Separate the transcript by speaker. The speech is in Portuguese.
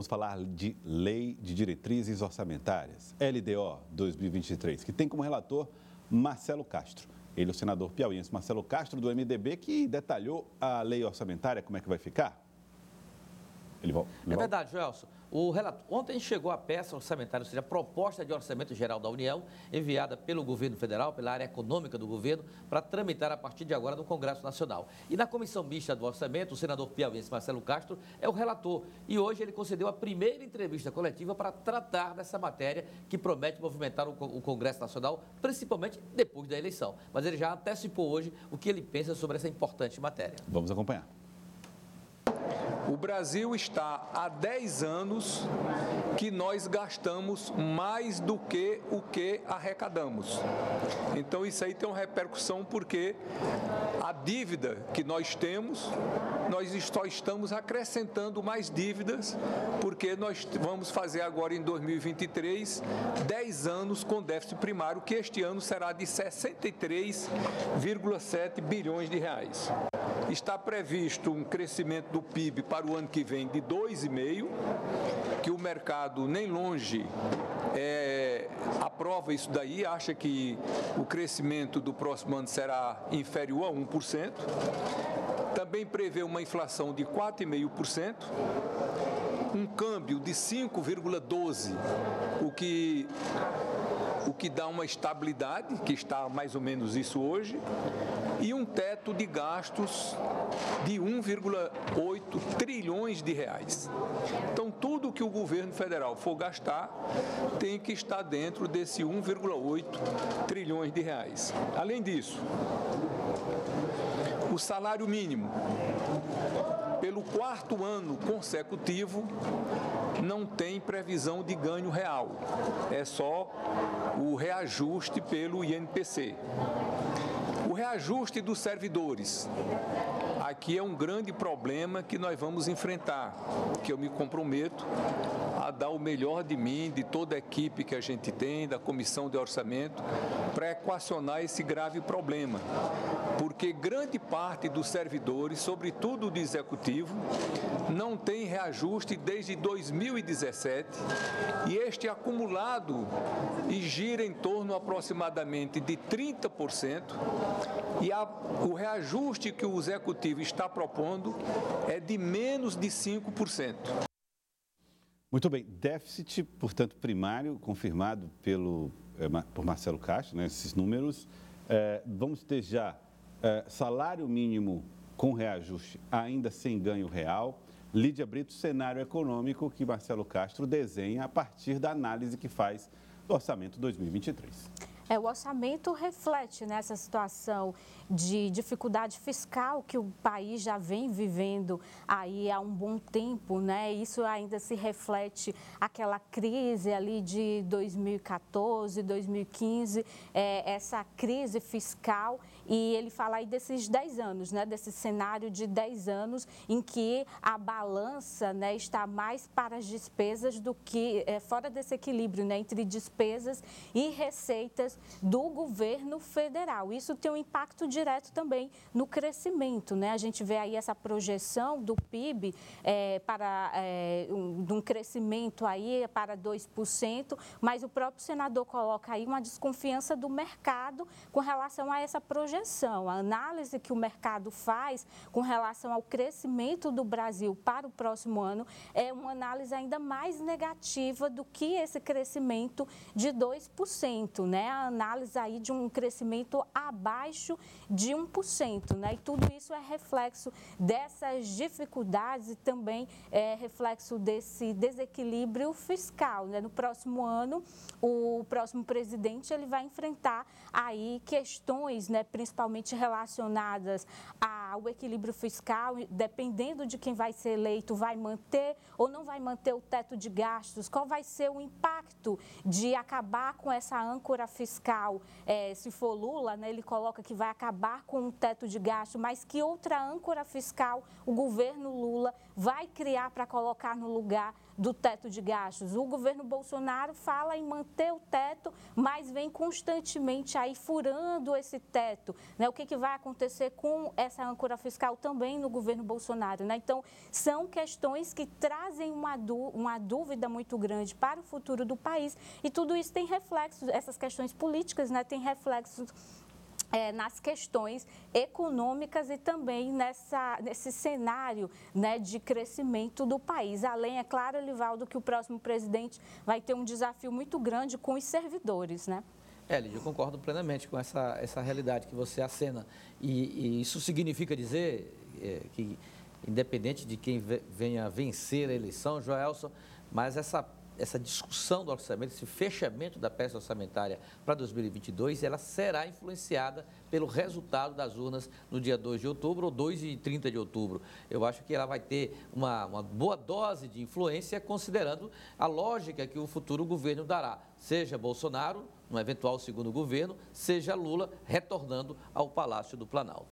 Speaker 1: Vamos falar de Lei de Diretrizes Orçamentárias, LDO 2023, que tem como relator Marcelo Castro. Ele é o senador piauiense Marcelo Castro, do MDB, que detalhou a lei orçamentária, como é que vai ficar.
Speaker 2: É verdade, Joelson. Ontem chegou a peça orçamentária, ou seja, a proposta de orçamento geral da União, enviada pelo governo federal, pela área econômica do governo, para tramitar a partir de agora no Congresso Nacional. E na comissão mista do orçamento, o senador piauiense Marcelo Castro é o relator. E hoje ele concedeu a primeira entrevista coletiva para tratar dessa matéria que promete movimentar o Congresso Nacional, principalmente depois da eleição. Mas ele já antecipou hoje o que ele pensa sobre essa importante matéria.
Speaker 1: Vamos acompanhar.
Speaker 3: O Brasil está há 10 anos que nós gastamos mais do que o que arrecadamos. Então isso aí tem uma repercussão porque a dívida que nós temos, nós só estamos acrescentando mais dívidas porque nós vamos fazer agora em 2023 10 anos com déficit primário, que este ano será de 63,7 bilhões de reais. Está previsto um crescimento do PIB para o ano que vem de 2,5%, que o mercado nem longe aprova isso daí, acha que o crescimento do próximo ano será inferior a 1%. Também prevê uma inflação de 4,5%, um câmbio de 5,12%, o que dá uma estabilidade, que está mais ou menos isso hoje, e um teto de gastos de 1,8 trilhões de reais. Então, tudo que o governo federal for gastar tem que estar dentro desse 1,8 trilhões de reais. Além disso, o salário mínimo, pelo 4º ano consecutivo, não tem previsão de ganho real, é só o reajuste pelo INPC. O reajuste dos servidores, aqui é um grande problema que nós vamos enfrentar, que eu me comprometo a dar o melhor de mim, de toda a equipe que a gente tem, da comissão de orçamento, para equacionar esse grave problema, porque grande parte dos servidores, sobretudo do executivo, não tem reajuste desde 2017 e este acumulado gira em torno aproximadamente de 30%, e o reajuste que o executivo está propondo é de menos de 5%.
Speaker 1: Muito bem, déficit, portanto, primário, confirmado por Marcelo Castro, né, esses números. Vamos ter já salário mínimo com reajuste ainda sem ganho real. Lídia Brito, cenário econômico que Marcelo Castro desenha a partir da análise que faz do orçamento 2023.
Speaker 4: O orçamento reflete nessa situação de dificuldade fiscal que o país já vem vivendo aí há um bom tempo, né? Isso ainda se reflete aquela crise ali de 2014, 2015, essa crise fiscal, e ele fala aí desses 10 anos, né? Desse cenário de 10 anos em que a balança, né, está mais para as despesas do que fora desse equilíbrio, né, entre despesas e receitas do governo federal. Isso tem um impacto direto também no crescimento, né? A gente vê aí essa projeção do PIB de um crescimento aí para 2%, mas o próprio senador coloca aí uma desconfiança do mercado com relação a essa projeção. A análise que o mercado faz com relação ao crescimento do Brasil para o próximo ano é uma análise ainda mais negativa do que esse crescimento de 2%, né? A análise aí de um crescimento abaixo de 1%, né? E tudo isso é reflexo dessas dificuldades e também é reflexo desse desequilíbrio fiscal, né? No próximo ano, o próximo presidente ele vai enfrentar aí questões, né, principalmente relacionadas ao equilíbrio fiscal, dependendo de quem vai ser eleito, vai manter ou não vai manter o teto de gastos, qual vai ser o impacto de acabar com essa âncora fiscal, se for Lula, né, ele coloca que vai acabar com o teto de gasto, mas que outra âncora fiscal o governo Lula vai criar para colocar no lugar do teto de gastos. O governo Bolsonaro fala em manter o teto, mas vem constantemente aí furando esse teto, né? O que vai acontecer com essa âncora fiscal também no governo Bolsonaro, né? Então, são questões que trazem uma dúvida muito grande para o futuro do país, e tudo isso tem reflexos, essas questões políticas, né, tem reflexos nas questões econômicas e também nesse cenário, né, de crescimento do país. Além, é claro, Elivaldo, que o próximo presidente vai ter um desafio muito grande com os servidores, né?
Speaker 2: Lídia, eu concordo plenamente com essa realidade que você acena. E isso significa dizer que, independente de quem venha vencer a eleição, Joelson, mas essa discussão do orçamento, esse fechamento da peça orçamentária para 2022, ela será influenciada pelo resultado das urnas no dia 2 de outubro ou 2 e 30 de outubro. Eu acho que ela vai ter uma boa dose de influência, considerando a lógica que o futuro governo dará, seja Bolsonaro, no eventual segundo governo, seja Lula retornando ao Palácio do Planalto.